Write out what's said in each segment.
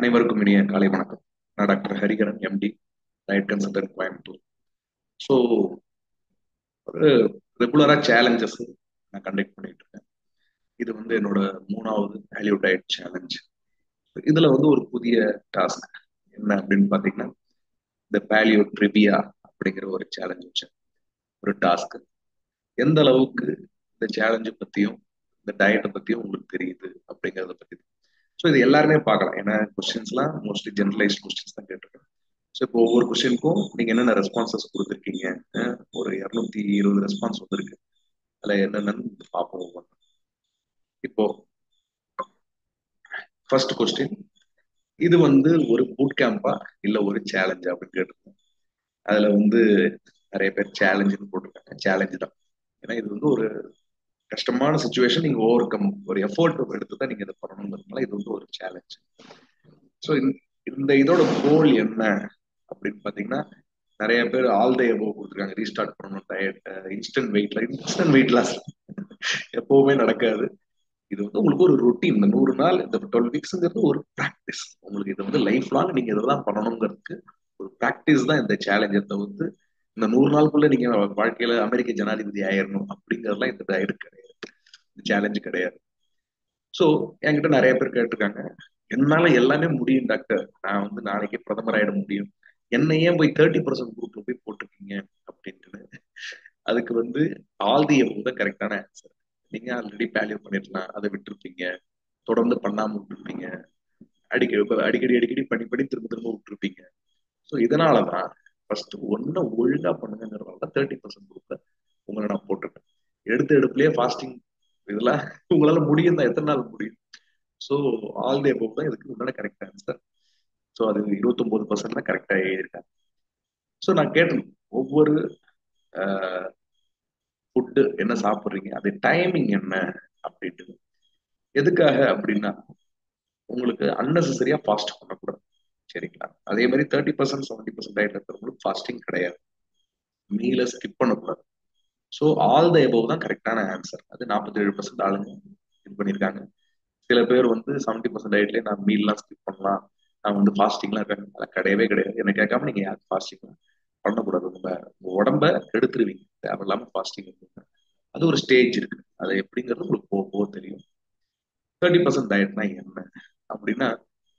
அனைவருக்கும் இனிய காலை வணக்கம். நான் doctor Hariharan, MD, diet consultant, Coimbatore. So ஒரு ரெகுலரா சேலஞ்சஸ் நான் கண்டக்ட் பண்ணிட்டு இருக்கேன். இது வந்து என்னோட 3வது வேல்யூ டயட் சேலஞ்ச். இதுல வந்து ஒரு புதிய டாஸ்க் என்ன அப்படின்னு பாத்தீங்கன்னா, இந்த வேல்யூ ட்ரிவியா அப்படிங்கிற ஒரு சேலஞ்ச் வச்சேன். ஒரு டாஸ்க் எந்த அளவுக்கு இந்த சேலஞ்சை பத்தியும் இந்த டயட்டை பத்தியும் உங்களுக்கு தெரியுது அப்படிங்கறத பத்தி. ஸோ இது எல்லாருமே பார்க்கலாம். ஏன்னா கொஸ்டின்ஸ்லாம் மோஸ்ட்லி ஜெனரலைஸ்ட் கொஸ்டின்ஸ் தான் கேட்டிருக்கேன். ஸோ இப்போ ஒவ்வொரு கொஸ்டினுக்கும் நீங்க என்னென்ன ரெஸ்பான்சஸ் கொடுத்துருக்கீங்க, ஒரு 220 ரெஸ்பான்ஸ் வந்திருக்கு. அதுல என்னென்னு பார்ப்போம் ஒவ்வொன்று. இப்போ ஃபர்ஸ்ட் கொஸ்டின், இது வந்து ஒரு பூட் கேம்பா இல்ல ஒரு சேலஞ்சா அப்படின்னு கேட்டிருக்கோம். அதுல வந்து நிறைய பேர் சேலஞ்சுன்னு போட்டிருக்காங்க. சேலஞ்சு தான். ஏன்னா இது வந்து ஒரு கஷ்டமான சுச்சுவேஷன், நீங்க ஓவர் கம் ஒரு எஃபோர்ட் எடுத்து தான் நீங்க இதை பண்ணணுங்கிறதுனால இது வந்து ஒரு சேலஞ்ச். ஸோ இந்த இதோட கோல் என்ன அப்படின்னு பாத்தீங்கன்னா, நிறைய பேர் ஆல் டே எபோவ் கொடுத்துருக்காங்க. ரீஸ்டார்ட் பண்ணணும் டயட், இன்ஸ்டன்ட் வெயிட் லாஸ் எப்பவுமே நடக்காது. இது வந்து உங்களுக்கு ஒரு ரொட்டீன். இந்த 100 நாள், இந்த 12 வீக்ஸ்ங்கிறது ஒரு ப்ராக்டிஸ். உங்களுக்கு இது வந்து லைஃப் லாங் நீங்க இதெல்லாம் பண்ணணுங்கிறதுக்கு ஒரு ப்ராக்டிஸ் தான் இந்த சேலஞ்சை தவிர்த்து இந்த 100 நாளுக்குள்ள நீங்க வாழ்க்கையில அமெரிக்க ஜனாதிபதி ஆயிரணும் அப்படிங்கறதுலாம் இந்த டயட் கிடையாது, இந்த சேலஞ்சு கிடையாது. ஸோ என்கிட்ட நிறைய பேர் கேட்டிருக்காங்க, என்னால எல்லாமே முடியும் டாக்டர், நான் வந்து நாளைக்கே பிரதமர் ஆயிட முடியும், என்ன ஏன் போய் 30% குரூப்ல போய் போட்டிருக்கீங்க அப்படின்ட்டு. அதுக்கு வந்து ஆல் தி எபோவ் தான் கரெக்டான ஆன்சர். நீங்க ஆல்ரெடி பேலியோ பண்ணிருக்கலாம், அதை விட்டுருப்பீங்க, தொடர்ந்து பண்ணாம விட்டுருப்பீங்க, அடிக்கடி அடிக்கடி பண்ணி பண்ணி திரும்ப திரும்ப விட்டுருப்பீங்க. ஸோ இதனாலதான் ஃபர்ஸ்ட் ஒன்ன ஒழுங்கா பண்ணுங்கிறதுனால தான் 30% குரூப்ல உங்களை நான் போட்டிருக்கேன். எடுப்புலயே ஃபாஸ்டிங் இதெல்லாம் உங்களால முடியும் தான். எத்தனை நாள் முடியும்? ஸோ ஆல் தி எபோவ் தான் இதுக்கு முன்னாடி கரெக்ட் ஆன்சர். ஸோ அது 29% தான் கரெக்டா எழுதியிருக்காங்க. ஸோ நான் கேட்டேன், ஒவ்வொரு ஃபுட்டு என்ன சாப்பிட்றீங்க, அது டைமிங் என்ன அப்படின்ட்டு. எதுக்காக அப்படின்னா, உங்களுக்கு அன்னெசரியா ஃபாஸ்ட் பண்ணக்கூடாது, சரிங்களா? அதே மாதிரி 30% 70% டயட் இருக்கிறவங்களுக்கு ஃபாஸ்டிங் கிடையாது, மீலை ஸ்கிப் பண்ணக்கூடாது. ஸோ ஆல் த எபோவ் தான் கரெக்டான ஆன்சர். அது 47% ஆளுங்க இது பண்ணியிருக்காங்க. சில பேர் வந்து 70% டயட்லேயே நான் மீல்லாம் ஸ்கிப் பண்ணலாம், நான் வந்து ஃபாஸ்டிங்லாம் இருக்காங்க, அதெல்லாம் கிடையவே கிடையாது. என்ன கேட்காம நீங்க யாரும் ஃபாஸ்டிங் பண்ணக்கூடாது. உங்க உடம்ப எடுத்துருவீங்க தேவையில்லாம ஃபாஸ்டிங். அது ஒரு ஸ்டேஜ் இருக்கு, அது எப்படிங்கிறது உங்களுக்கு போக போக தெரியும். 30% டயட்னா என்ன அப்படின்னா,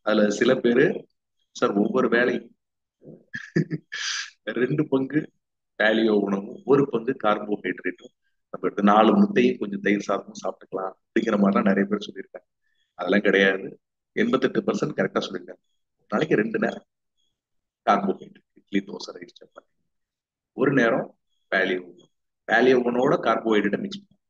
அதுல சில பேரு, சார் ஒவ்வொரு வேலையும் 2 பங்கு பேலியோ உணவும் 1 பங்கு கார்போஹைட்ரேட்டும், நம்ம 4 முட்டையும் கொஞ்சம் தயிர் சாதமும் சாப்பிட்டுக்கலாம் அப்படிங்கிற மாதிரிலாம் நிறைய பேர் சொல்லியிருக்காங்க. அதெல்லாம் கிடையாது. 88% கரெக்டா சொல்லியிருக்காங்க. நாளைக்கு 2 நேரம் கார்போஹைட்ரேட், இட்லி, தோசை, ரைஸ், சப்பாத்தி. ஒரு நேரம் பேலியோ உணவு. பேலியோ உணவோட கார்போஹைட்ரேட்டை மிக்ஸ் பண்ணும்.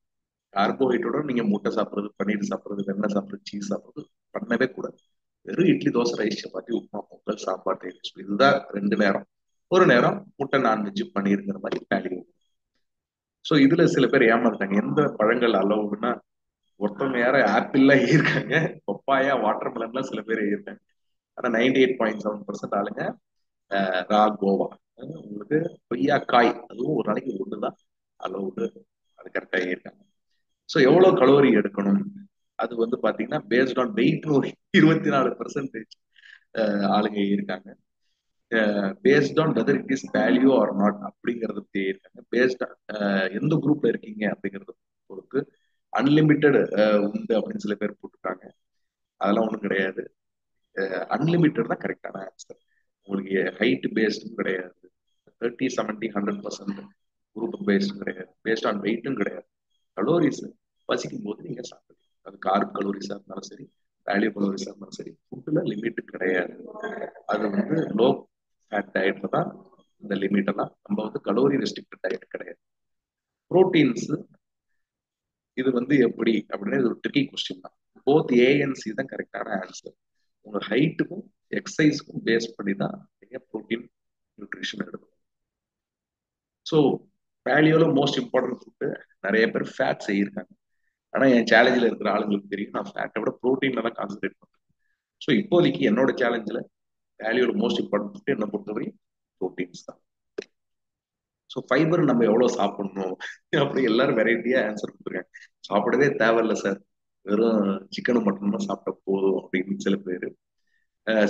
கார்போஹைட்ரேட்டோட நீங்க முட்டை சாப்பிடுறது, பன்னீர் சாப்பிடுறது, வெண்ணெய் சாப்பிடுறது, சீஸ் சாப்பிடுறது பண்ணவே கூடாது. வெறும் இட்லி, தோசை, ரைஸ், சப்பாத்தி, உப்புமா, பொங்கல், சாம்பார், தயிர், இதுதான் 2 நேரம். ஒரு நேரம் முட்டை, நான்வெஜ், பன்னீருங்கிற மாதிரி பேலியோ. ஸோ இதுல சில பேர் ஏமாந்துட்டாங்க. எந்த பழங்கள் அலவுடுன்னா, ஒருத்தவங்க யாரும் ஆப்பிள்லாம் இருக்காங்க, பப்பாயா, வாட்டர் மெலன்லாம் சில பேர் இருக்காங்க. ஆனா 98.7% ஆளுங்க ரா கோவா, உங்களுக்கு கொய்யாக்காய், அதுவும் ஒரு நாளைக்கு ஒண்ணுதான் அலவுடு, அது கரெக்டா இருக்காங்க. ஸோ எவ்வளவு கலோரி எடுக்கணும், அது வந்து பாத்தீங்கன்னா பேஸ்ட் ஆன் வெயிட் ஒரு 24% ஆளுங்க இருக்காங்க. Based on whether it is value or not அப்படிங்கறது இருக்காங்க. பேஸ்ட் எந்த குரூப்ல இருக்கீங்க அப்படிங்கறத பொறுத்து அன்லிமிட்டெட் உண்டு அப்படின்னு சில பேர் போட்டிருக்காங்க. அதெல்லாம் ஒண்ணும் கிடையாது. அன்லிமிட்டட் தான் கரெக்டான ஆன்சர். உங்களுக்கு ஹைட் பேஸ்டும் கிடையாது, 30, 70, 100% குரூப் பேஸ்டும் கிடையாது, பேஸ்ட் ஆன் வெயிட்டும் கிடையாது. கலோரிஸ் பசிக்கும் போது நீங்க சாப்பிடுங்க. அது கார்ப் கலோரிஸா இருந்தாலும் சரி, வேல்யூ கலோரிஸா இருந்தாலும் சரி, ஃபுட்டுல லிமிட் கிடையாது. அது வந்து லோ ஃபேட் டயட்ல தான் இந்த லிமிட் எல்லாம். நம்ம வந்து கலோரி ரெஸ்ட்ரிக்டட் டயட் கிடையாது. புரோட்டீன்ஸ் இது வந்து எப்படி அப்படின்னு இது ஒரு ட்ரிக்கி கொஸ்டின் தான். போத் ஏஎன்சி தான் கரெக்டான ஆன்சர். உங்க ஹைட்டுக்கும் எக்ஸசைஸ்க்கும் பேஸ் பண்ணி தான் நீங்க ப்ரோட்டீன் நியூட்ரிஷன் எடுக்கணும். ஸோ வேல்யூல மோஸ்ட் இம்பார்ட்டன்ட் ஃபுட்டு நிறைய பேர் ஃபேட் செய்யிருக்காங்க. ஆனா என் சேலஞ்சில் இருக்கிற ஆளுங்களுக்கு தெரியும், நான் ஃபேட்டை விட ப்ரோட்டீன்ல தான் கான்சென்ட்ரேட் பண்றேன். ஸோ இப்போதைக்கு என்னோட சேலஞ்சில் வேல்யூல மோஸ்ட் இம்பார்ட்டன்ட் ஃபுட்டு என்ன பொறுத்தவரை ப்ரோட்டீன்ஸ் தான். ஸோ ஃபைபர் நம்ம எவ்வளவு சாப்பிடணும் அப்படி எல்லாரும் வெரைட்டியா ஆன்சர் கொடுத்துருக்காங்க. சாப்பிடவே தேவையில்லை சார், வெறும் சிக்கனும் மட்டனும் சாப்பிட்ட போதும் அப்படின்னு சில பேர்.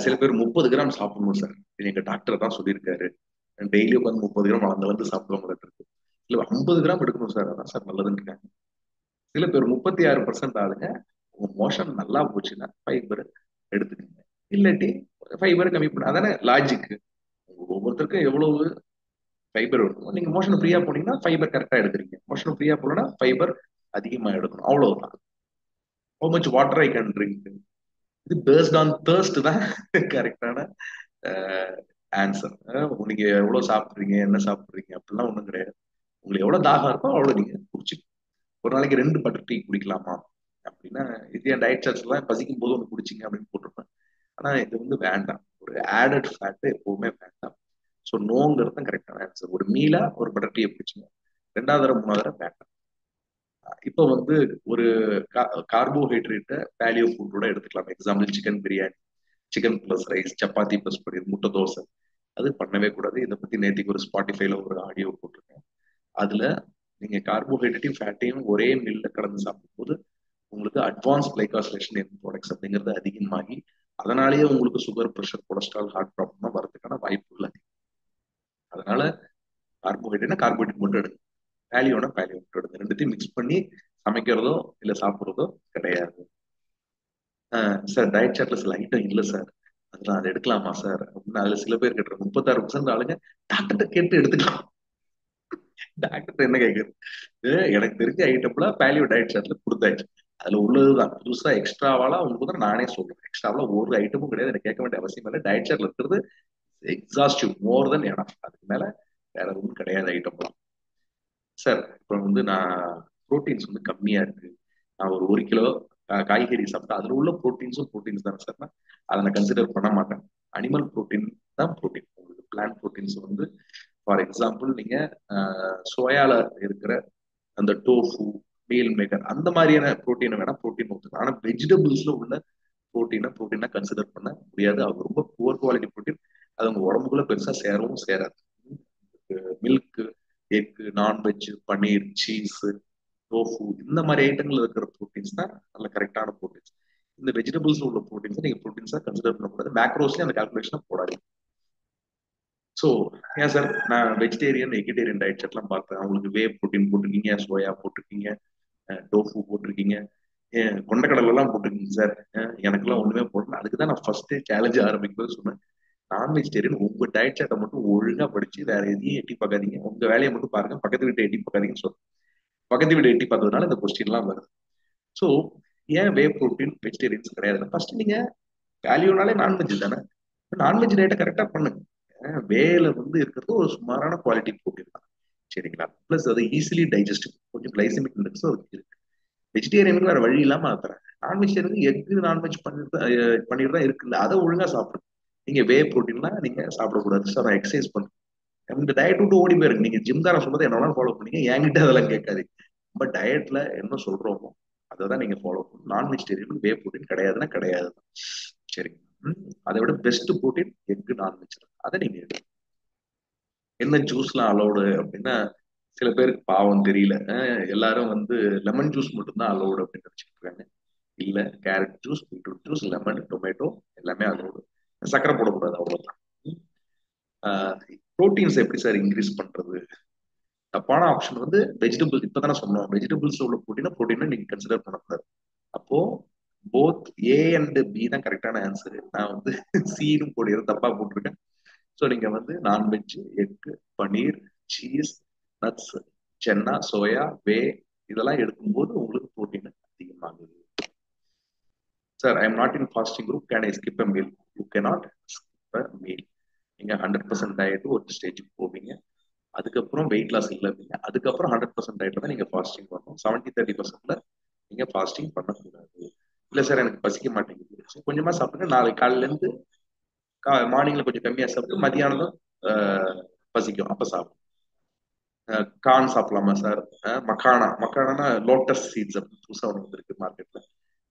சில பேர் 30 கிராம் சாப்பிடணும் சார், எங்க டாக்டர் தான் சொல்லியிருக்காரு, டெய்லி உட்காந்து 30 கிராம் அளந்து சாப்பிடுவாங்க இருக்கு. இல்ல 50 கிராம் எடுக்கணும் சார், அதான் சார் நல்லதுன்னு இருக்காங்க. சில பேர் 36% ஆளுங்க உங்க மோஷன் நல்லா போச்சுன்னா ஃபைபர் எடுத்துக்கங்க, இல்லாட்டி ஃபைபர் கம்மி பண்ண, அதானே லாஜிக். ஒவ்வொருத்தருக்கும் எவ்வளவு ஃபைபர் வேணுமோ, நீங்க மோஷன் ஃப்ரீயா போனீங்கன்னா ஃபைபர் கரெக்டா எடுக்கிறீங்க, மோஷன் ஃப்ரீயா போனா ஃபைபர் அதிகமா எடுக்கணும், அவ்வளவுதான். How much water I can drink, இது பேஸ்ட் ஆன் thirst தான் கரெக்டான ஆன்சர். நீங்க எவ்வளவு சாப்பிடுறீங்க, என்ன சாப்பிடுறீங்க அப்படிலாம் ஒண்ணும் கிடையாது. உங்களுக்கு எவ்வளவு தாகம் இருக்கோ அவ்வளவு நீங்க குடிச்சு, ஒரு நாளைக்கு 2 பட்டர் டீ குடிக்கலாமா அப்படின்னா, இது என் டயட் சார்ட்ஸ் எல்லாம் பசிக்கும் போது ஒன்று குடிச்சிங்க அப்படின்னு போட்டிருப்பேன். ஆனா இது வந்து வேண்டாம், ஒரு ஆடட் ஃபேட் எப்பவுமே வேண்டாம். ஸோ நோங்கிறது தான் கரெக்டான ஆன்சர். ஒரு மீலா ஒரு பட்டர் டீயை குடிச்சுங்க, 2வது தடவை 3வது தடவை வேண்டாம். இப்போ வந்து ஒரு கார்போஹைட்ரேட்டை பேலியோ ஃபுட்டோட எடுத்துக்கலாம். Example chicken biryani, chicken plus rice, chapati plus paneer, முட்டை தோசை. அது பண்ணவே கூடாது. இதை பத்தி நேற்றுக்கு ஒரு ஸ்பாட்டிஃபைல ஒரு ஆடியோ போட்டிருக்கேன். அதுல நீங்க கார்போஹைட்ரேட்டையும் ஃபேட்டையும் ஒரே மில்ல கலந்து சாப்பிடும்போது உங்களுக்கு அட்வான்ஸ் கிளைகாசிலேஷன் என் ப்ராடக்ட்ஸ் அப்படிங்கிறது அதிகமாகி, அதனாலேயே உங்களுக்கு sugar, pressure, cholesterol, heart problem வரதுக்கான வாய்ப்பு இல்லை. அதனால கார்போஹைட்ரேட்னா கார்போஹைட்ரேட் மட்டும் எடுங்க, பேலியோனா பேலியோ மட்டும் எடுங்க. ரெண்டுத்தையும் மிக்ஸ் பண்ணி சமைக்கிறதோ இல்ல சாப்பிடுறதோ கிடையாது. சார் டயட் சார்ட்ல சில ஐட்டம் இல்லை சார், அதெல்லாம் அதை எடுக்கலாமா சார் அப்படின்னு அதுல சில பேர் கேட்டுருங்க. 36% ஆளுங்க டாக்டர்கிட்ட கேட்டு எடுத்துக்கலாம். டாக்டர் என்ன கேட்குறது, எனக்கு தெரிஞ்ச ஐட்டம்ல பேலியோ டயட் சார்ட்ல கொடுத்தாச்சு, அதுல உள்ளதுதான். புதுசா எக்ஸ்ட்ராவாலாம் உங்களுக்கு தான் நானே சொல்றேன், எக்ஸ்ட்ராவா ஒரு ஐட்டமும் கிடையாது, எனக்கு கேட்க வேண்டிய அவசியம் இல்லை. டயட் சார்ட்ல இருக்கிறது எக்ஸாஸ்டிவ், மோர் தென் எனஃப். அதுக்கு மேல வேற எதுவும் கிடையாது ஐட்டம்லாம். சார் இப்போ வந்து நான் ப்ரோட்டீன்ஸ் வந்து கம்மியா இருக்கு, நான் ஒரு 1 கிலோ காய்கறி சாப்பிட்டா அதுல உள்ள ப்ரோட்டீன்ஸும் ப்ரோட்டீன்ஸ் தானே சார், அதை நான் கன்சிடர் பண்ண மாட்டேன். அனிமல் ப்ரோட்டீன் தான் ப்ரோட்டீன். உங்களுக்கு பிளான்ட் ப்ரோட்டீன்ஸ் வந்து ஃபார் எக்ஸாம்பிள் நீங்க சோயால இருக்கிற அந்த டோஃபு, மீல் மேக்கர், அந்த மாதிரியான ப்ரோட்டீனை வேணா ப்ரோட்டீன் ஒத்துக்கலாம். ஆனா வெஜிடபிள்ஸ்ல உள்ள ப்ரோட்டீனா கன்சிடர் பண்ண முடியாது. அது ரொம்ப புவர் குவாலிட்டி ப்ரோட்டீன், அது உங்க உடம்புக்குள்ள பெருசா சேரவும் சேராது. மில்க், எக், நான்வெஜ், பன்னீர், சீஸ், டோஃபு, இந்த மாதிரி ஐட்டங்கள் இருக்கிற ப்ரோட்டீன்ஸ் தான் நல்ல கரெக்டான ப்ரோட்டீன்ஸ். இந்த வெஜிடபிள்ஸ் உள்ள ப்ரோட்டீன்ஸ் நீங்க ப்ரோட்டீன்ஸா கன்சிடர் பண்ணக்கூடாது. மேக்ரோஸ்லயும் அந்த கால்குலேஷனை போடாது. ஸோ ஏன் சார், நான் வெஜிடேரியன் வெஜிடேரியன் டயட் சார்ட்லாம் பார்த்தேன், அவங்களுக்கு வே ப்ரோட்டீன் போட்டிருக்கீங்க, சோயா போட்டிருக்கீங்க, டோஃபு போட்டிருக்கீங்க, கொண்டக்கடலை எல்லாம் போட்டிருக்கீங்க சார். எனக்கெல்லாம் ஒண்ணுமே போடல. அதுக்கு தான் நான் ஃபர்ஸ்ட் சேலஞ்ச் ஆரம்பிக்கும் போது சொன்னேன், நான் வெஜிடேரியன், உங்க டயட் சார்ட்டை மட்டும் ஒழுங்கா படிச்சு வேற எதையும் எட்டி பார்க்காதீங்க, உங்க வேலையை மட்டும் பாருங்க, பக்கத்து வீட்டை எட்டி பார்க்காதீங்கன்னு சொல்றேன். பக்கத்து வீட்டை எட்டி பார்த்ததுனால இந்த கொஸ்டின் எல்லாம் வருது. ஸோ ஏன் வே ப்ரோட்டீன் வெஜிடேரியன்ஸ் கிடையாது, ஃபர்ஸ்ட் நீங்க வேல்யூனாலே நான்வெஜ் தானே, நான்வெஜ் டயட்டை கரெக்டா பண்ணுங்க. வேல வந்து இருக்கிறது ஒரு சுமாரான குவாலிட்டி ப்ரோட்டீன் தான், சரிங்களா? பிளஸ் அது ஈஸிலி டைஜஸ்டிவ், கொஞ்சம் கிளைசமிக் இண்டெக்ஸும் அதுக்கு இருக்கு. வெஜிடேரியனுக்கு வேற வழி இல்லாம ஆக்குறேன். நான் வெஜிடேரியனுக்கு எக் நான்வெஜ் பண்ணிட்டு தான் இருக்குல்ல, அதை ஒழுங்கா சாப்பிடுங்க. நீங்க வே ப்ரோட்டீன்லாம் நீங்க சாப்பிடக்கூடாது சார், நான் எக்ஸசைஸ் பண்றேன், இந்த டயட் விட்டு ஓடி போயிருங்க. நீங்க ஜிம்காரன் சொல்றதை என்னன்னா ஃபாலோ பண்ணீங்க, என்கிட்ட அதெல்லாம் கேட்காது. நம்ம டயட்ல என்ன சொல்றோமோ அதை தான் நீங்க ஃபாலோ பண்ணணும். நான் வெஜிடேரியனுக்கு வே ப்ரோட்டீன் கிடையாதுன்னா கிடையாது, சரிங்க. அதை விட பெஸ்ட் ப்ரோட்டீன் எக், நான்வெஜ், அதை நீங்க எடுங்க. என்ன ஜூஸ்லாம் அலௌடு அப்படின்னா, சில பேருக்கு பாவம் தெரியல, எல்லாரும் வந்து லெமன் ஜூஸ் மட்டும்தான் அலௌடு அப்படின்னு நினைச்சிட்டு இருக்காங்க. இல்ல, carrot juice, beetroot juice, lemon, tomato எல்லாமே அலௌடு. சக்கரை போடக்கூடாது, அவ்வளவுதான். ப்ரோட்டீன்ஸ் எப்படி சார் இன்க்ரீஸ் பண்றது? தப்பான ஆப்ஷன் வந்து வெஜிடபிள். இப்பதானே சொன்னோம், வெஜிடபிள்ஸ் உள்ள ப்ரோட்டீனை நீங்க கன்சிடர் பண்ணக்கூடாது. அப்போ போத் ஏ அண்ட் பி தான் கரெக்டான ஆன்சர். நான் வந்து சீனும் போடுறது தப்பா போட்டிருக்கேன். ஸோ நீங்க வந்து non-veg, egg, paneer, cheese, nuts, chana, soya, whey, இதெல்லாம் எடுக்கும்போது உங்களுக்கு ப்ரோட்டீன் அதிகமாகுது. Sir, I am not in fasting group, can I skip a meal? You cannot skip a meal. நீங்க 100% டயட் ஒரு ஸ்டேஜுக்கு போவீங்க, அதுக்கப்புறம் வெயிட் லாஸ் இல்லை அப்படிங்க, அதுக்கப்புறம் 100% டயட்ல தான் நீங்க ஃபாஸ்டிங் பண்ணணும். 70-30%ல நீங்க ஃபாஸ்டிங் பண்ணக்கூடாது. இல்ல சார் எனக்கு பசிக்க மாட்டேங்குது, கொஞ்சமா சாப்பிடுங்க, நாளைக்கு காலையில இருந்து மார்னிங்ல கொஞ்சம் கம்மியா சாப்பிட்டு மதியானம் பசிக்கும் அப்ப சாப்பிடும். கார்ன் சாப்பிடலாமா சார்? மக்கானா லோட்டஸ் சீட்ஸ் அப்படின்னு புதுசா ஒன்று வந்திருக்கு மார்க்கெட்ல,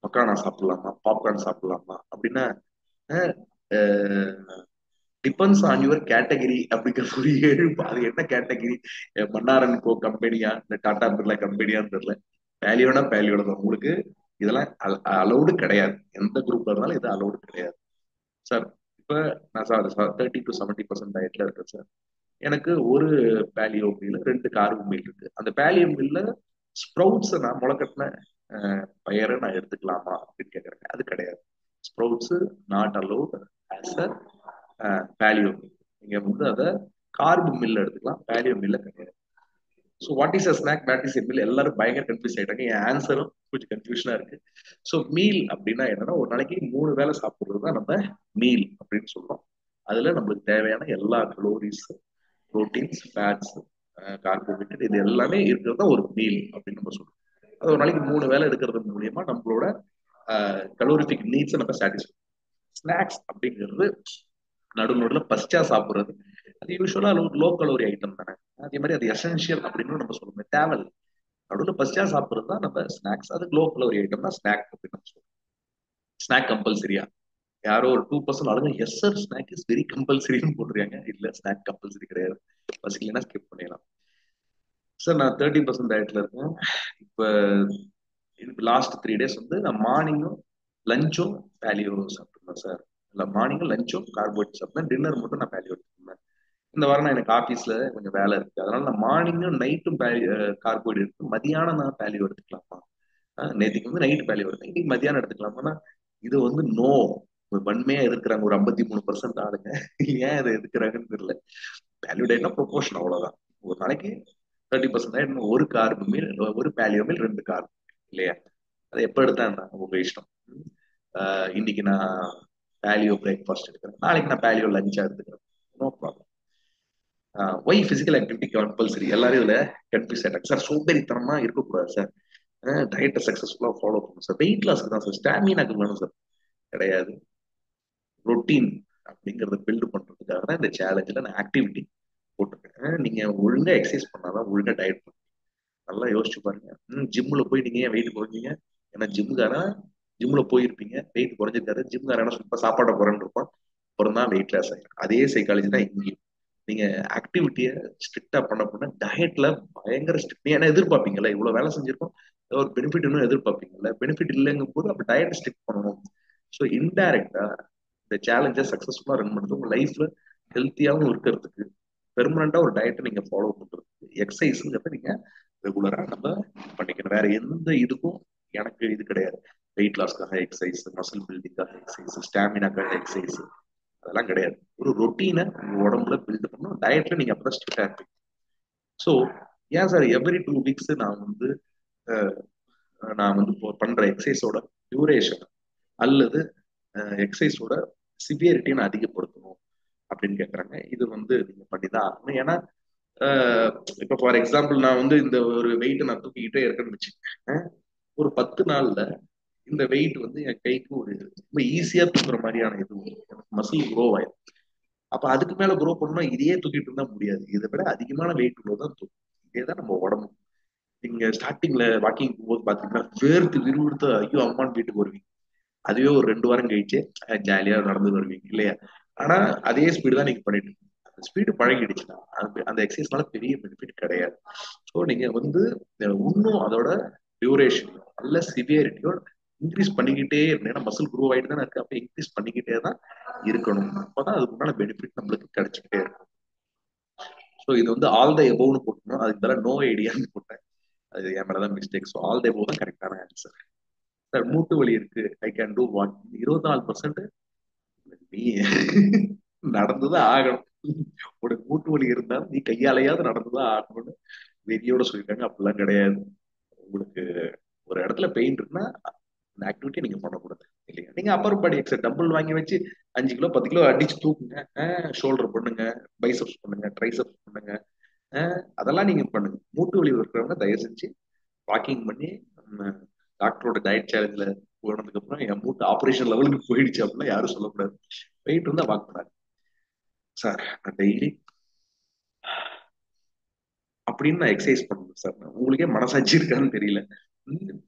மக்கானா சாப்பிடலாமா, பாப்கார்ன் சாப்பிடலாமா அப்படின்னா, டிபெண்ட்ஸ் ஆன் யுவர் கேட்டகரி அப்படிங்கிற ஒரு அது என்ன கேட்டகரி, மன்னாரன் கோ கம்பெனியா இல்ல டாடா பிர்லா கம்பெனியான்னு தெரியல. பேலியோனா பேலியோட தான் உங்களுக்கு இதெல்லாம் அலௌடு கிடையாது, எந்த குரூப்ல இருந்தாலும் இது அலௌடு கிடையாது. சார் இப்ப நான் சார் 30 to 70% டயட்ல இருக்கேன் சார். எனக்கு ஒரு பேலியோ மீல் 2 கார்பு மீல் இருக்கு. அந்த பேலியோ மீல்ல ஸ்ப்ரவுட்ஸ் நான் முளைக்கட்டின பயரை நான் எடுத்துக்கலாமா அப்படின்னு கேட்கறேன். அது கிடையாது. Sprouts not allowed as a paleo meal. நீங்க வந்து அதை கார்பு மில்ல எடுத்துக்கலாம், பேலியோ மில்ல கிடையாது. So what is a snack, what is a meal, எல்லாரும் பயங்கர கன்ஃபியூஸ் ஆயிட்டாங்க. என் ஆன்சரும் கொஞ்சம் கன்ஃபியூஷனா இருக்கு. ஸோ மீல் அப்படின்னா என்னன்னா, ஒரு நாளைக்கு 3 வேளை சாப்பிடுறது தான் நம்ம மீல் அப்படின்னு சொல்றோம். அதுல நம்மளுக்கு தேவையான எல்லா கலோரிஸ், புரோட்டீன்ஸ், ஃபேட்ஸ், கார்போஹைட்ரேட் இது எல்லாமே இருக்கிறது தான் ஒரு மீல் அப்படின்னு நம்ம சொல்றோம். அது ஒரு நாளைக்கு 3 வேளை எடுக்கிறது மூலியமா நம்மளோட கலோரிஃபிக் நீட்ஸை நம்ம சாட்டிஸ்ஃபை. ஸ்நாக்ஸ் அப்படிங்கிறது நடுநடுல பசிச்சா சாப்பிடுறது. அது யூஸ்வலா லோ கலோரி ஐட்டம் தானே. அதே மாதிரி அது எசென்ஷியல் அப்படின்னு நம்ம சொல்லுவோம், தேவல். நடுவில் பசிச்சா சாப்பிடுறது தான் நம்ம ஸ்நாக்ஸ். அது லோ கலோரி ஐட்டம் தான் ஸ்நாக் அப்படின்னு நம்ம சொல்லுவோம். ஸ்நாக் கம்பல்சரியா? யாரோ ஒரு 2% ஆளுங்க yes sir snack is very கம்பல்சரின்னு போட்டுருக்காங்க. இல்ல, ஸ்நாக் கம்பல்சரி கிடையாது. பசிக்கலைன்னா ஸ்கிப் பண்ணிடலாம். சார் நான் 30% டயட்ல இருக்கேன். இப்ப லாஸ்ட் 3 days வந்து நான் மார்னிங்கும் லஞ்சும் பேலியோ சாப்பிட்டுருந்தேன் சார். இல்ல, மார்னிங்கும் லஞ்சும் கார்போஹைட்ரேட் சாப்பிட்டேன். டின்னர் மட்டும் நான் பேலியோ எடுத்துருந்தேன். இந்த வாரம் நான் எனக்கு ஆஃபீஸ்ல கொஞ்சம் வேலை இருக்கு, அதனால நான் மார்னிங்கும் நைட்டும் கார்போஹைட்ரேட் எடுத்து மதியானம் நான் பேலியோ எடுத்துக்கலாமா? நேற்றுக்கு வந்து நைட் பேலியோ எடுத்தேன், இன்னைக்கு மதியானம் எடுத்துக்கலாமா? இது வந்து நோ, வன்மையா எதிர்க்கிறாங்க ஒரு 53% ஆளுங்க. ஏன் இதை எதிர்க்கிறாங்கன்னு தெரியல. பேலியோ டயட்னா ப்ரொபோர்ஷன், அவ்வளவுதான். ஒரு நாளைக்கு 30% டயட், ஒரு கார்பு மீல், ஒரு பேலியோ மீல், 2 கார்பு இல்லையா? அதை எப்ப எடுத்தா என்ன, உங்க இஷ்டம். இன்னைக்கு நான் பேலியோ பிரேக்ஃபாஸ்ட் எடுக்கிறேன், நாளைக்கு நான் பேலியோ லஞ்சா எடுத்துக்கிறேன், no problem. Why physical activity compulsory? எல்லாரும் இதுல கன்ஃபியூஸ் ஆயிட்டாங்க சார். சோம்பேறித்தனமா இருக்கக்கூடாது சார், டயட்டை சக்சஸ்ஃபுல்லா ஃபாலோ பண்ணணும் சார், வெயிட் லாஸ்க்கு தான் சார், ஸ்டாமினாக்கு வேணும் சார். கிடையாது. ரொட்டீன் அப்படிங்கறத பில்டு பண்றதுக்காக தான் இந்த சேலஞ்சில் நான் ஆக்டிவிட்டி போட்டிருக்கேன். நீங்க ஒழுங்கா எக்ஸசைஸ் பண்ணாதான் ஒழுங்கா டயட் பண்ணுங்க. நல்லா யோசிச்சு பாருங்க. ஜிம்ல போய் நீங்க ஏன் வெயிட் குறைஞ்சீங்க? ஏன்னா ஜிம்ல போயிருப்பீங்க, வெயிட் குறைஞ்சிருக்காரு. ஜிம்காரன் சும்மா சாப்பாட போறேன்னு இருப்பான், அப்புறம் தான் வெயிட் லாஸ் ஆகிடும். அதே சைக்காலஜி தான் இங்கேயும். நீங்க ஆக்டிவிட்டியை ஸ்ட்ரிக்டா பண்ண டயட்ல பயங்கர ஸ்ட்ரிக்ட். ஏன்னா எதிர்பார்ப்பீங்கல்ல, இவ்வளவு வேலை செஞ்சிருக்கோம், ஒரு பெனிஃபிட் இன்னும் எதிர்பார்ப்பீங்கல்ல. பெனிஃபிட் இல்லைங்கும் போது அப்ப டயட் ஸ்ட்ரிக்ட் பண்ணணும். ஸோ இன்டைரக்டா இந்த சேலஞ்சை சக்சஸ்ஃபுல்லா ரன் பண்ணுறது, உங்க லைஃப்ல ஹெல்த்தியாகவும் இருக்கிறதுக்கு, பெர்மனண்டா ஒரு டயட்டை நீங்க ஃபாலோ பண்றதுக்கு எக்ஸசைஸ்ங்கிறத நீங்க ரெகுலரா நம்ம பண்ணிக்கணும். வேற எந்த இதுக்கும் எனக்கு இது கிடையாது. வெயிட் லாஸ்க்காக எக்ஸசைஸ், மசில் பில்டிங்காக எக்ஸசைஸ், ஸ்டாமினாக்காக எக்ஸசைஸ், அதெல்லாம் கிடையாது. ஒரு ரொட்டீனை உங்க உடம்புல பில்ட் பண்ணணும். டயட்ல நீங்க அப்பதான் ஸ்ட்ரிக்டா இருப்பீங்க. ஸோ ஏன் சார் எவ்ரி 2 வீக்ஸ் அஹ், நான் வந்து பண்ற எக்ஸசைஸோட டியூரேஷன் அல்லது எக்ஸசைஸோட சிவியரிட்டியை நான் அதிகப்படுத்தணும் அப்படின்னு கேட்கறாங்க. இது வந்து நீங்க பண்ணிதான் ஆகணும். ஏன்னா ஆஹ் இப்ப ஃபார் எக்ஸாம்பிள் நான் வந்து இந்த ஒரு வெயிட் நான் தூக்கிக்கிட்டே இருக்கேன்னு வச்சுக்கேன். ஒரு 10 நாள்ல இந்த வெயிட் வந்து என் கைக்கு ஒரு ரொம்ப ஈஸியா தூக்குற மாதிரியான இது, எனக்கு மசில் க்ரோ ஆயிடும். அப்ப அதுக்கு மேல க்ரோ பண்ணணும், இதையே தூக்கிட்டு இருந்தா முடியாது. இதை விட அதிகமான வெயிட் உள்ளதான் தூக்கும். இதேதான் நம்ம உடம்பு. நீங்க ஸ்டார்டிங்ல வாக்கிங் போகும்போது பாத்தீங்கன்னா வேர்த்து விறுவிறுத்து ஐயோ அம்மான்னு வீட்டுக்கு வருவீங்க. அதுவே ஒரு 2 வாரம் கழிச்சு ஜாலியா நடந்து வருவீங்க இல்லையா? ஆனா அதே ஸ்பீடு தான் நீங்க பண்ணிட்டு இருக்கீங்க. அந்த ஸ்பீடு பழகிடுச்சுன்னா அந்த எக்ஸசைஸ்னால பெரிய பெனிஃபிட் கிடையாது. ஸோ நீங்க வந்து இன்னும் அதோட டியூரேஷன் நல்ல சிவியரிட்டியோட இன்க்ரீஸ் பண்ணிக்கிட்டே இருக்கணும். மசில் க்ரோ ஆகிட்டு தானே இருக்கு, அப்ப இன்க்ரீஸ் பண்ணிக்கிட்டே தான் இருக்கணும். அப்பதான் அதுக்குண்டான பெனிஃபிட் நம்மளுக்கு கிடைச்சிக்கிட்டே இருக்கும். ஸோ இது வந்து ஆல் த எபோவ்னு போட்டணும், அதுக்கு பதிலாக நோ ஐடியான்னு போட்டேன். அது என் மேலதான் mistake. So all the above தான் கரெக்டான ஆன்சர். சார் மூட்டு வலி இருக்கு, ஐ கேன் டூ வாட்? 24% நீ நடந்துதான் ஆகணும். உனக்கு மூட்டு வலி இருந்தாலும் நீ கையாலையாவது நடந்துதான் ஆகணும்னு வெறியோட சொல்லிட்டாங்க. அப்படிலாம் கிடையாது. உங்களுக்கு ஒரு இடத்துல பெயின் இருக்குன்னா அந்த ஆக்டிவிட்டி நீங்க பண்ணக்கூடாது இல்லையா? நீங்க அப்பர் பாடி எக்ஸர் டம்பிள் வாங்கி வச்சு 5 கிலோ 10 கிலோ அடிச்சு தூக்குங்க, ஷோல்டர் பண்ணுங்க, பைசப்ஸ் பண்ணுங்க, ட்ரைசப்ஸ் பண்ணுங்க, அதெல்லாம் நீங்க பண்ணுங்க. மூட்டு வலி இருக்கிறவங்க தயவு செஞ்சு வாக்கிங் பண்ணி டாக்டரோட டயட் சேலஞ்சில் போனதுக்கு அப்புறம் என் மூட்டு ஆபரேஷன் லெவலுக்கு போயிடுச்சு அப்படின்னா யாரும் சொல்லக்கூடாது. வெயிட் இருந்தா வாக் பண்ணாரு சார், நான் டெய்லி அப்படின்னு நான் எக்ஸசைஸ் பண்ணணும் சார். உங்களுக்கே மனசாட்சி இருக்கான்னு தெரியல.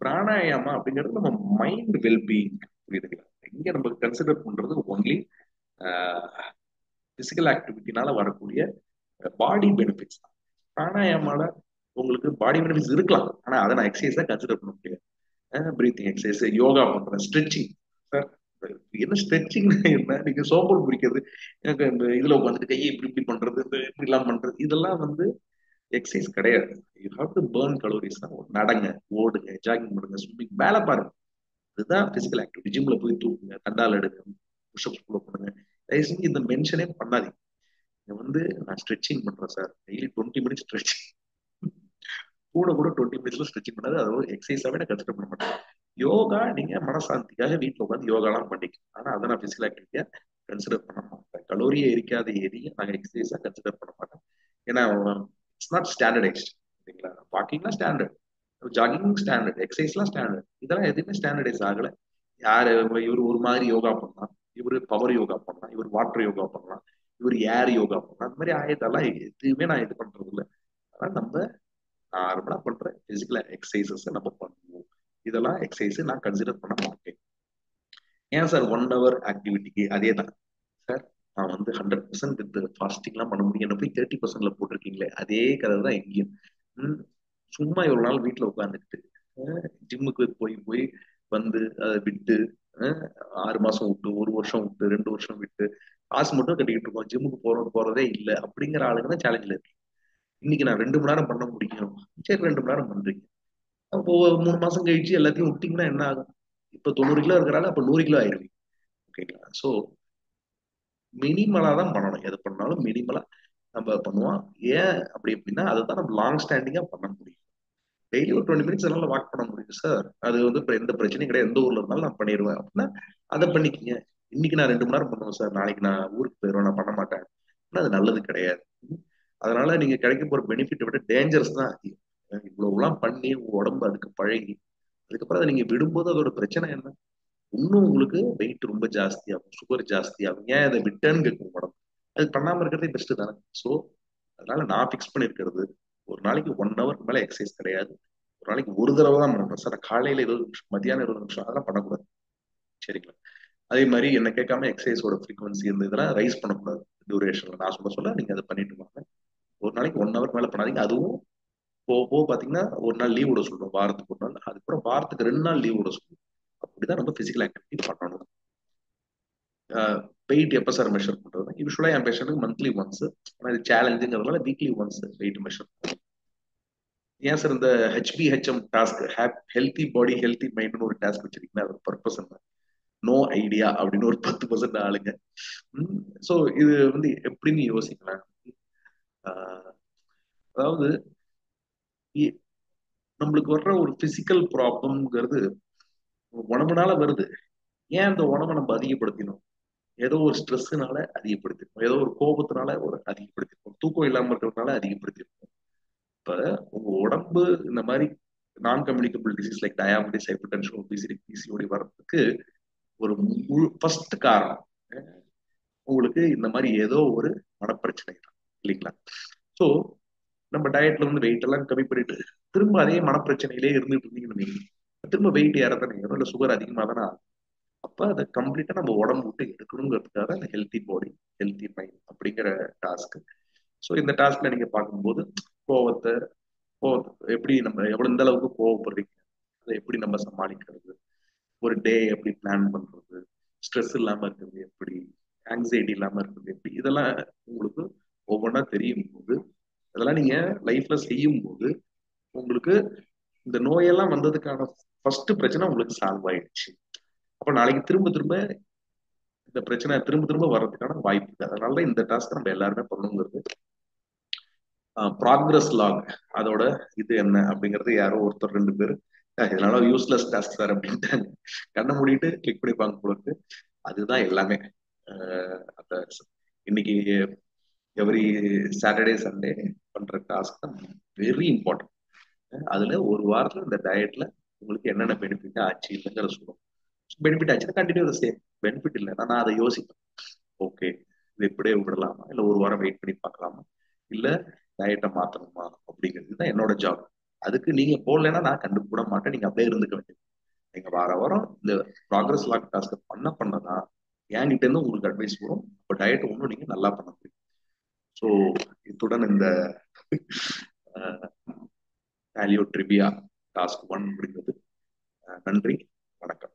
பிராணாயாமா அப்படிங்கிறது நம்ம மைண்ட் வெல்பீயிங், புரியுதுங்களா? இங்க நம்ம கன்சிடர் பண்றது ஒன்லி பிசிக்கல் ஆக்டிவிட்டினால வரக்கூடிய பாடி பெனிஃபிட்ஸ் தான். பிராணாயாமால உங்களுக்கு பாடி பெனிஃபிட்ஸ் இருக்கலாம், ஆனா அதை நான் எக்ஸசைஸ் தான் கன்சிடர் பண்ண முடியாது. பிரீத்திங் எக்ஸசைஸ், யோகா பண்றேன், ஸ்ட்ரெச்சிங் சார். என்ன ஸ்ட்ரெச்சிங் என்ன, நீங்க சோம்பல் பிடிக்கிறது, எனக்கு இந்த இதுல உட்காந்துட்டு கையை இப்படி இப்படி பண்றது, இந்த இப்படி எல்லாம் பண்றது, இதெல்லாம் வந்து எக்ஸசைஸ் கிடையாது. You have to burn calories தான். நடங்க, ஓடுங்க, ஜாகிங் பண்ணுங்க, ஸ்விம்மிங், மேல பாருங்க. இதுதான் பிசிக்கல் ஆக்டிவிட்டி. ஜிம்ல போய் தூக்குங்க, தண்டால் எடுங்க, புஷ்அப்ஸ் பண்ணுங்க. தயவு செஞ்சு இந்த மென்ஷனே பண்ணாதீங்க. நீங்க வந்து நான் ஸ்ட்ரெச்சிங் பண்றேன் சார், டெய்லி 20 மினிட்ஸ் ஸ்ட்ரெச்சிங், கூட 20 மினிட்ஸ்ல ஸ்ட்ரெச்சிங் பண்ணாது, அது ஒரு எக்ஸசைஸாவே நான் கன்சிடர் பண்ண மாட்டேன். யோகா நீங்க மனசாந்திக்காக வீட்டுல உட்காந்து யோகாலாம் பண்ணிக்கலாம். ஆனா அதை நான் பிசிக்கல் ஆக்டிவிட்டியா கன்சிடர் பண்ண மாட்டேன். கலோரியே இருக்காத எதையும் நாங்க எக்ஸசைஸா கன்சிடர் பண்ண மாட்டேன். ஏன்னா இட்ஸ் நாட் ஸ்டாண்டர்டைஸ்ட். சரிங்களா? வாக்கிங்லாம் ஸ்டாண்டர்ட், ஜாகிங் ஸ்டாண்டர்ட், எக்ஸசைஸ்லாம் ஸ்டாண்டர்ட், இதெல்லாம் எதுவுமே ஸ்டாண்டர்டைஸ் ஆகல. யாரு இவர் ஒரு மாதிரி யோகா பண்ணலாம், இவரு பவர் யோகா பண்ணலாம், இவர் வாட்டர் யோகா பண்ணலாம், இவர் ஏர் யோகா பண்ணலாம், அந்த மாதிரி ஆயத்தெல்லாம் எதுவுமே நான் இது பண்றது இல்லை. ஆனா நம்ம நார்மலா பண்ற பிசிக்கல் எக்ஸசைசஸ் நம்ம பண்ணுவோம். இதெல்லாம் எக்ஸசைஸ் நான் கன்சிடர் பண்ண மாட்டேன். ஏன் சார் 1 ஹவர் ஆக்டிவிட்டிக்கு அதே தான் சார், நான் வந்து 100% வித் ஃபாஸ்டிங்லாம் பண்ண முடியும், என்ன போய் 30%ல போட்டிருக்கீங்களே, அதே கதை தான் எங்கேயும். ம், சும்மா இவ்வளவு நாள் வீட்டுல உட்காந்துக்கிட்டு ஜிம்முக்கு போய் போய் வந்து அதை விட்டு, அஹ், 6 மாசம் விட்டு, 1 வருஷம் விட்டு, 2 வருஷம் விட்டு, காசு மட்டும் கட்டிக்கிட்டு இருக்கோம், ஜிம்முக்கு போறதே இல்லை அப்படிங்கிற ஆளுங்க தான் சேலஞ்சில் இருக்கு. இன்னைக்கு நான் 2 மணி நேரம் பண்ண முடியும், சரி 2 மணி நேரம் பண்றீங்க. அப்போ 3 மாசம் கழிச்சு எல்லாத்தையும் விட்டீங்கன்னா என்ன ஆகும்? இப்ப 90 கிலோ இருக்கிறாங்க, அப்ப 100 கிலோ ஆயிருவீங்க. ஓகேங்களா? சோ மினிமலா தான் பண்ணணும். எது பண்ணாலும் மினிமலா நம்ம பண்ணுவோம். ஏன் அப்படி அப்படின்னா அதுதான் நம்ம லாங் ஸ்டாண்டிங்கா பண்ண முடியும். டெய்லி ஒரு 20 மினிட்ஸ் என்னால வாக் பண்ண முடியும் சார், அது வந்து இப்ப எந்த பிரச்சனையும் கிடையாது, எந்த ஊர்ல இருந்தாலும் நான் பண்ணிடுவேன் அப்படின்னா அதை பண்ணிக்கங்க. இன்னைக்கு நான் 2 மணி நேரம் பண்ணுவேன் சார், நாளைக்கு நான் ஊருக்கு போயிடுவேன், நான் பண்ண மாட்டேன் அப்படின்னா அது நல்லது கிடையாது. அதனால நீங்க கிடைக்க போற பெனிஃபிட்டை விட டேஞ்சர்ஸ் தான் அதிகம். இவ்வளவுலாம் பண்ணி உங்க உடம்பு அதுக்கு பழகி அதுக்கப்புறம் அதை நீங்க விடும்போது அதோட பிரச்சனை என்ன? இன்னும் உங்களுக்கு வெயிட் ரொம்ப ஜாஸ்தியாகும், சுகர் ஜாஸ்தியாகும். ஏன் அதை விட்டேன்னு கேட்கும் உடம்பு. அது பண்ணாம இருக்கிறதே பெஸ்ட் தானே. ஸோ அதனால நான் ஃபிக்ஸ் பண்ணிருக்கிறது, ஒரு நாளைக்கு 1 ஹவருக்கு மேல எக்ஸசைஸ் கிடையாது. ஒரு நாளைக்கு ஒரு தடவை தான் பண்ணணும் சார். காலையில 20 நிமிஷம், மத்தியானம் 20 நிமிஷம், அதெல்லாம் பண்ணக்கூடாது. சரிங்களா? அதே மாதிரி என்ன கேட்காம எக்ஸசைஸோட ஃப்ரீக்வன்சி இந்த இதெல்லாம் ரைஸ் பண்ணக்கூடாது. டியூரேஷன்ல நான் சொல்ல நீங்க அதை பண்ணிட்டு வாங்க. ஒரு நாளைக்கு 1 ஹவர் மேல பண்ணாதீங்க. அதுவும் போக போக பாத்தீங்கன்னா ஒரு நாள் லீவ் விட சொல்றோம், வாரத்துக்கு ஒரு நாள், அதுக்கப்புறம் வாரத்துக்கு 2 நாள் லீவ் விட சொல்றோம். அப்படிதான் நம்ம பிசிக்கல் ஆக்டிவிட்டி பண்ணணும். வெயிட் எப்ப சார் மெஷர் பண்றது? யூஸ்வலா என் பேஷண்ட்டுக்கு மந்த்லி ஒன்ஸ், ஆனா இது சேலஞ்சுங்கிறதுனால வீக்லி ஒன்ஸ் வெயிட் மெஷர். ஏன் சார் இந்த HBHM task, healthy body healthy மைண்ட்னு ஒரு டாஸ்க் வச்சிருக்கீங்கன்னா அது பர்பஸ் என்ன? நோ ஐடியா அப்படின்னு ஒரு 10% ஆளுங்க. ஸோ இது வந்து எப்படின்னு யோசிக்கலாம். ஆஹ் அதாவது இ- நம்மளுக்கு வர்ற ஒரு பிசிக்கல் ப்ராப்ளம்ங்கிறது உணவுனால வருது. ஏன் அந்த உணவை நம்ம அதிகப்படுத்தினோம்? ஏதோ ஒரு ஸ்ட்ரெஸ்ஸுனால அதிகப்படுத்திருக்கோம், ஏதோ ஒரு கோபத்தினால ஒரு அதிகப்படுத்திருக்கோம், தூக்கம் இல்லாம இருக்கிறதுனால அதிகப்படுத்திருக்கோம். இப்ப உங்க உடம்பு இந்த மாதிரி நான் communicable disease like diabetes, hyper tension, obesity, PCOD வர்றதுக்கு ஒரு ஃபர்ஸ்ட் காரணம் உங்களுக்கு இந்த மாதிரி ஏதோ ஒரு மனப்பிரச்சனை தான், இல்லைங்களா? ஸோ நம்ம டயட்ல வந்து வெயிட் எல்லாம் கம்மி பண்ணிட்டு திரும்ப அதே மனப்பிரச்சனையிலே இருந்துட்டு இருந்தீங்கன்னு வைங்க, திரும்ப வெயிட் ஏறத்தானே ஏறும், இல்லை சுகர் அதிகமாக தானே ஆகும். அப்ப அதை கம்ப்ளீட்டா நம்ம உடம்பு விட்டு எடுக்கணுங்கிறதுக்காக அந்த ஹெல்த்தி பாடி ஹெல்த்தி மைண்ட் அப்படிங்கிற டாஸ்க். ஸோ இந்த டாஸ்க்ல நீங்க பார்க்கும்போது கோவத்தை கோவத்தை எப்படி நம்ம எவ்வளவு இந்த அளவுக்கு கோவப்படுறீங்க, அதை எப்படி நம்ம சமாளிக்கிறது, ஒரு டே எப்படி பிளான் பண்றது, ஸ்ட்ரெஸ் இல்லாம இருக்கிறது எப்படி, ஆங்ஸைட்டி இல்லாம இருக்கிறது எப்படி, இதெல்லாம் உங்களுக்கு ஒவ்வொன்றா தெரியும் போது, அதெல்லாம் நீங்க லைஃப்ல செய்யும் போது உங்களுக்கு இந்த நோயெல்லாம் வந்ததுக்கான ஃபர்ஸ்ட் பிரச்சனை உங்களுக்கு சால்வ் ஆயிடுச்சு. அப்ப நாளைக்கு திரும்ப திரும்ப இந்த பிரச்சனை திரும்ப திரும்ப வர்றதுக்கான வாய்ப்பு இருக்கு. அதனால இந்த டாஸ்க் நம்ம எல்லாருமே பண்ணணுங்கிறது. ப்ராக்ரஸ் லாக் அதோட இது என்ன அப்படிங்கிறது யாரோ ஒருத்தர் 2 பேர் இதனால யூஸ்லெஸ் டாஸ்க் சார் அப்படின்ட்டாங்க. கண்ணை மூடிட்டு கிளிக் பண்ணிப்பாங்க போல இருக்கு. அதுதான் எல்லாமே. அந்த இன்னைக்கு எவ்ரி சாட்டர்டே சண்டே பண்ற டாஸ்க் தான் வெரி இம்பார்ட்டன்ட். அதுல ஒரு வாரத்துல இந்த டயட்ல உங்களுக்கு என்னென்ன பெனிஃபிட் ஆச்சு இல்லைங்கிற சொல்லுவோம். பெனிஃபிட் ஆச்சுன்னா கண்டினியூ சேம். பெனிஃபிட் இல்லைன்னா நான் அதை யோசிப்பேன். ஓகே, இது இப்படியே விடலாமா, இல்ல ஒரு வாரம் வெயிட் பண்ணி பார்க்கலாமா, இல்ல டயட்டை மாத்தணுமா அப்படிங்கிறது தான் என்னோட ஜாப். அதுக்கு நீங்க போடலைன்னா நான் கண்டுக்க கூட மாட்டேன், நீங்க அப்படியே இருந்துக்க வேண்டியது. நீங்க வார வாரம் இந்த ப்ராக்ரஸ் லாக் டாஸ்க் பண்ணதான் என்கிட்ட இருந்து உங்களுக்கு அட்வைஸ் வரும். இப்போ டயட் ஒன்றும் நீங்க நல்லா பண்ண முடியும். ஸோ இத்துடன் இந்த வேல்யூ ட்ரிபியா டாஸ்க் 1 முடிந்தது. நன்றி, வணக்கம்.